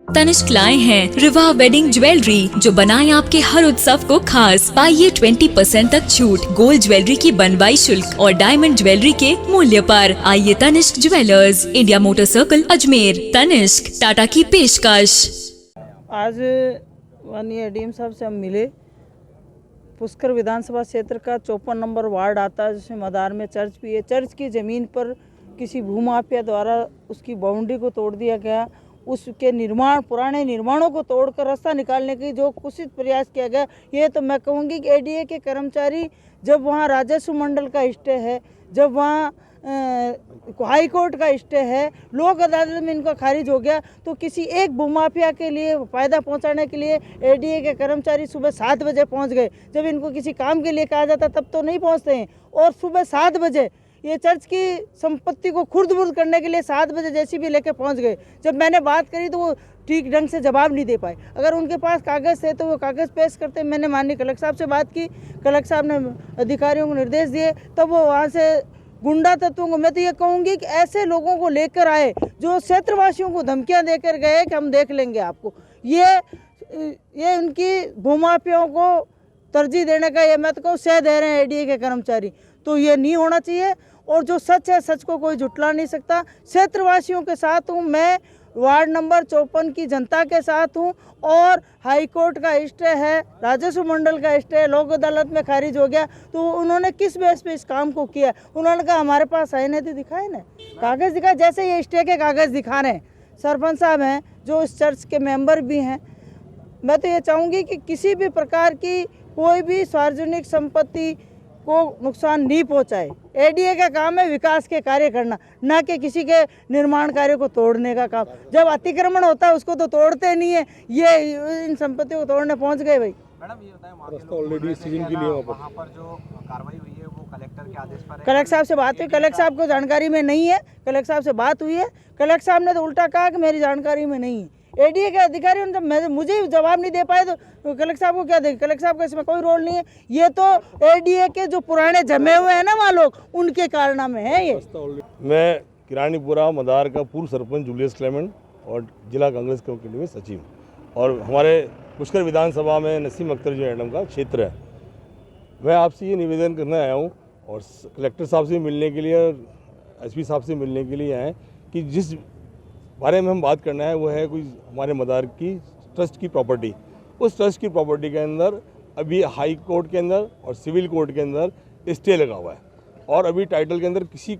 तनिष्क लाए हैं Riva wedding jewellery जो बनाए आपके हर उत्सव को खास। पाइए 20% तक छूट गोल्ड ज्वेलरी की बनवाई शुल्क और डायमंड ज्वेलरी के मूल्य पर। आइए Tanishq jewellers, India motor circle, Ajmer. Tanishq, Tata की पेशकश। आज माननीय डीएम साहब से हम मिले। पुष्कर विधानसभा क्षेत्र का 54 नंबर वार्ड आता है, जिसमें मदार में चर्च भी है। चर्च की ज़मीन पर किसी भूमाफिया द्वारा उसकी बाउंड्री को तोड़ दिया गया। उसके पुराने निर्माणों को तोड़कर रास्ता निकालने की जो कुत्सित प्रयास किया गया, ये तो मैं कहूँगी कि एडीए के कर्मचारी, जब वहाँ राजस्व मंडल का स्टे है, जब वहाँ हाई कोर्ट का स्टे है, लोक अदालत में इनका खारिज हो गया, तो किसी एक भूमाफिया के लिए फ़ायदा पहुंचाने के लिए एडीए के कर्मचारी सुबह 7 बजे पहुंच गए। जब इनको किसी काम के लिए कहा जाता तब तो नहीं पहुंचते हैं, और सुबह 7 बजे ये चर्च की संपत्ति को खुर्द-बुर्द करने के लिए 7 बजे जेसीबी लेके पहुंच गए। जब मैंने बात करी तो वो ठीक ढंग से जवाब नहीं दे पाए। अगर उनके पास कागज़ थे तो वो कागज़ पेश करते। मैंने माननीय कलेक्टर साहब से बात की, कलेक्टर साहब ने अधिकारियों को निर्देश दिए, तब वो वहाँ से गुंडा तत्वों को, मैं तो ये कहूँगी कि ऐसे लोगों को लेकर आए जो क्षेत्रवासियों को धमकियाँ देकर गए कि हम देख लेंगे आपको। ये उनकी भूमाफियाओं को तरजीह देने का, ये मैं तो कहूँ, श्रेय दे रहे हैं एडीए के कर्मचारी। तो ये नहीं होना चाहिए, और जो सच है, सच को कोई झुटला नहीं सकता। क्षेत्रवासियों के साथ हूँ मैं, वार्ड नंबर 54 की जनता के साथ हूँ, और हाई कोर्ट का स्टे है, राजस्व मंडल का स्टे है, लोक अदालत में खारिज हो गया, तो उन्होंने किस बेस पे इस काम को किया? उन्होंने कहा हमारे पास है नहीं, तो दिखाए ना कागज़, दिखाए। जैसे ये स्टे के कागज़ दिखा रहे हैं, सरपंच साहब हैं जो इस चर्च के मेंबर भी हैं। मैं तो ये चाहूँगी कि किसी भी प्रकार की कोई भी सार्वजनिक संपत्ति को नुकसान नहीं पहुंचाए। एडीए का काम है विकास के कार्य करना, ना कि किसी के निर्माण कार्य को तोड़ने का काम। जब अतिक्रमण होता है उसको तो तोड़ते नहीं है, ये इन संपत्तियों को तोड़ने पहुंच गए। भाई मैडम, ये बताएं, ऑलरेडी सीजन के लिए वहाँ पर जो कार्रवाई हुई है वो कलेक्टर के आदेश पर है? कलेक्टर साहब से बात हुई, कलेक्टर साहब को जानकारी में नहीं है। कलेक्टर साहब से बात हुई है, कलेक्टर साहब ने तो उल्टा कहा कि मेरी जानकारी में नहीं है। एडीए के अधिकारी मुझे जवाब नहीं दे पाए तो कलेक्टर साहब को क्या देंगे? कलेक्टर साहब का इसमें कोई रोल नहीं है। ये तो एडीए के जो पुराने जमे हुए हैं ना वहाँ लोग, उनके कारनामे हैं ये। मैं किरानीपुरा मदार का पूर्व सरपंच जूलियस क्लेमेंट और जिला कांग्रेस कमेटी में सचिव, और हमारे पुष्कर विधानसभा में नसीम अख्तर जी मैडम का क्षेत्र है। मैं आपसे ये निवेदन करने आया हूँ, और कलेक्टर साहब से मिलने के लिए और एसपी साहब से मिलने के लिए आए, कि जिस बारे में हम बात करना है वो है कोई हमारे मदार की ट्रस्ट की प्रॉपर्टी। उस ट्रस्ट की प्रॉपर्टी के अंदर अभी हाई कोर्ट के अंदर और सिविल कोर्ट के अंदर स्टे लगा हुआ है, और अभी टाइटल के अंदर किसी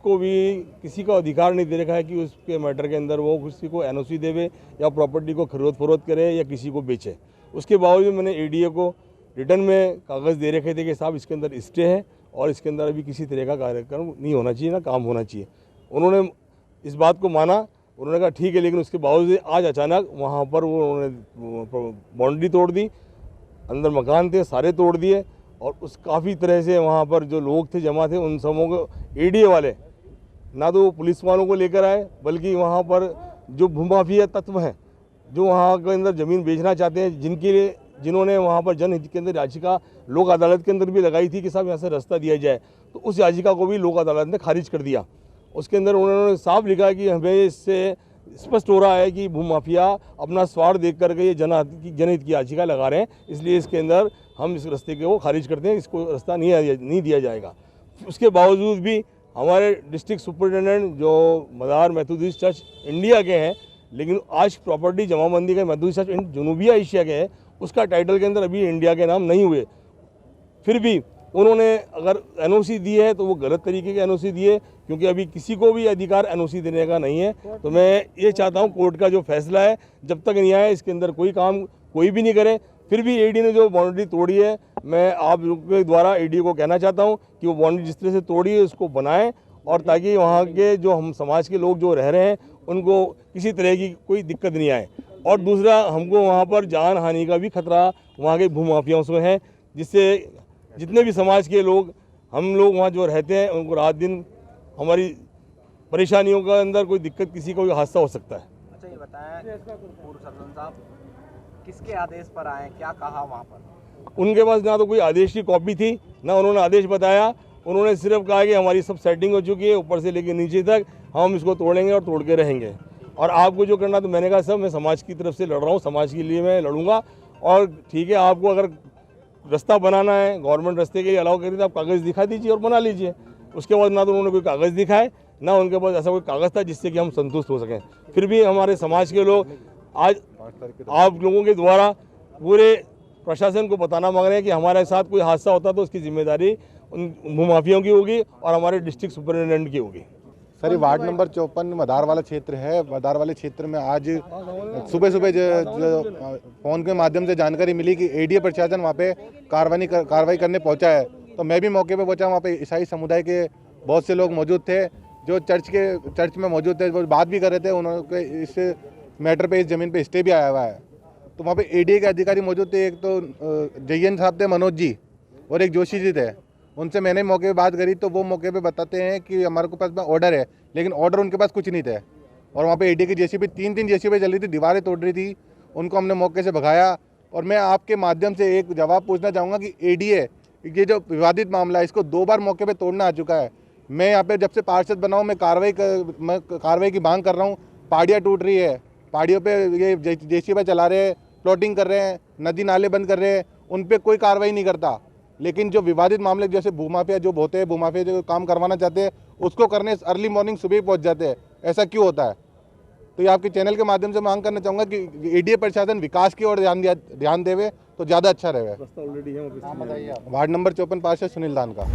का अधिकार नहीं दे रखा है कि उसके मैटर के अंदर वो किसी को एनओसी देवे या प्रॉपर्टी को खरीद फरोख्त करे या किसी को बेचे। उसके बावजूद मैंने एडीए को रिटर्न में कागज़ दे रखे थे कि साहब इसके अंदर स्टे है और इसके अंदर अभी किसी तरह का कार्यक्रम नहीं होना चाहिए, ना काम होना चाहिए। उन्होंने इस बात को माना, उन्होंने कहा ठीक है, लेकिन उसके बावजूद आज अचानक वहाँ पर वो उन्होंने बाउंड्री तोड़ दी, अंदर मकान थे सारे तोड़ दिए, और उस काफ़ी तरह से वहाँ पर जो लोग थे जमा थे, उन सबों को एडीए वाले ना तो पुलिस वालों को लेकर आए, बल्कि वहाँ पर जो भूमाफिया तत्व हैं जो वहाँ के अंदर ज़मीन बेचना चाहते हैं, जिन्होंने वहाँ पर जनहित के अंदर याचिका लोक अदालत के अंदर भी लगाई थी कि साहब यहाँ से रास्ता दिया जाए, तो उस याचिका को भी लोक अदालत ने खारिज कर दिया। उसके अंदर उन्होंने साफ लिखा कि हमें इससे स्पष्ट हो रहा है कि भूमाफिया अपना स्वार्थ देख करके ये जनहित की याचिका लगा रहे हैं, इसलिए इसके अंदर हम इस रास्ते को खारिज करते हैं, इसको रास्ता नहीं दिया जाएगा। उसके बावजूद भी हमारे डिस्ट्रिक्ट सुपरिटेंडेंट जो मदार मेथोडिस्ट चर्च इंडिया के हैं, लेकिन आज प्रॉपर्टी जमाबंदी का मेथोडिस्ट चर्च जनूबी एशिया के हैं, उसका टाइटल के अंदर अभी इंडिया के नाम नहीं हुए। फिर भी उन्होंने अगर एनओसी दी है तो वो गलत तरीके के एनओसी दिए, क्योंकि अभी किसी को भी अधिकार एनओसी देने का नहीं है। तो मैं ये चाहता हूँ कोर्ट का जो फैसला है जब तक नहीं आए इसके अंदर कोई काम कोई भी नहीं करे। फिर भी एडी ने जो बाउंड्री तोड़ी है, मैं आप लोग के द्वारा एडी को कहना चाहता हूँ कि वो बाउंड्री जिस तरह से तोड़ी है उसको बनाएं, और ताकि वहाँ के जो हम समाज के लोग जो रह रहे हैं उनको किसी तरह की कोई दिक्कत नहीं आए। और दूसरा, हमको वहाँ पर जान हानि का भी खतरा वहाँ के भूमाफियाओं से है, जिससे जितने भी समाज के लोग हम लोग वहाँ जो रहते हैं उनको रात दिन हमारी परेशानियों का अंदर कोई दिक्कत, किसी को भी हादसा हो सकता है। अच्छा, ये बताएं पूर्व सरपंच साहब किसके आदेश पर आए, क्या कहा वहाँ पर? उनके पास ना तो कोई आदेश की कॉपी थी, ना उन्होंने आदेश बताया। उन्होंने सिर्फ कहा कि हमारी सब सेटिंग हो चुकी है ऊपर से लेकर नीचे तक, हम इसको तोड़ेंगे और तोड़ के रहेंगे। और आपको जो करना, तो मैंने कहा सब मैं समाज की तरफ से लड़ रहा हूँ, समाज के लिए मैं लड़ूंगा। और ठीक है, आपको अगर रास्ता बनाना है, गवर्नमेंट रास्ते के लिए अलाउ करी तो आप कागज़ दिखा दीजिए और बना लीजिए। उसके बाद ना तो उन्होंने कोई कागज़ दिखाए, ना उनके पास ऐसा कोई कागज़ था जिससे कि हम संतुष्ट हो सकें। फिर भी हमारे समाज के लोग आज आप लोगों के द्वारा पूरे प्रशासन को बताना मांग रहे हैं कि हमारे साथ कोई हादसा होता तो उसकी जिम्मेदारी उन भूमाफियों की होगी और हमारे डिस्ट्रिक्ट सुपरिटेंडेंट की होगी। सर ये वार्ड नंबर 54 मदार वाला क्षेत्र है। मदार वाले क्षेत्र में आज सुबह फ़ोन के माध्यम से जानकारी मिली कि एडीए प्रशासन वहाँ पे कार्रवाई करने पहुँचा है। तो मैं भी मौके पे पहुँचा। वहाँ पे ईसाई समुदाय के बहुत से लोग मौजूद थे जो चर्च में मौजूद थे, वो बात भी कर रहे थे। उन्होंने इस मैटर पे, इस ज़मीन पे स्टे भी आया हुआ है। तो वहाँ पे एडीए के अधिकारी मौजूद थे। एक तो जयन साहब थे, मनोज जी, और एक जोशी जी थे। उनसे मैंने मौके पे बात करी तो वो मौके पे बताते हैं कि हमारे को पास में ऑर्डर है, लेकिन ऑर्डर उनके पास कुछ नहीं थे। और वहाँ पे एडीए की जेसीबी 3 जेसीबी चल रही थी, दीवारें तोड़ रही थी। उनको हमने मौके से भगाया। और मैं आपके माध्यम से एक जवाब पूछना चाहूँगा कि एडीए, ये जो विवादित मामला है, इसको 2 बार मौके पर तोड़ना आ चुका है। मैं यहाँ पर जब से पार्षद बना हूँ, मैं कार्रवाई की मांग कर रहा हूँ। पहाड़ियाँ टूट रही है, पहाड़ियों पर ये जेसीबी चला रहे हैं, प्लॉटिंग कर रहे हैं, नदी नाले बंद कर रहे हैं, उन पर कोई कार्रवाई नहीं करता। लेकिन जो विवादित मामले जैसे भूमाफिया जो होते हैं, भूमाफिया जो काम करवाना चाहते हैं, उसको करने अर्ली मॉर्निंग सुबह पहुंच जाते हैं। ऐसा क्यों होता है? तो ये आपके चैनल के माध्यम से मांग करना चाहूँगा कि एडीए प्रशासन विकास की ओर ध्यान देवे तो ज़्यादा अच्छा रहे। रास्ता ऑलरेडी है, वार्ड नंबर 54 पार्षद सुनील दान का।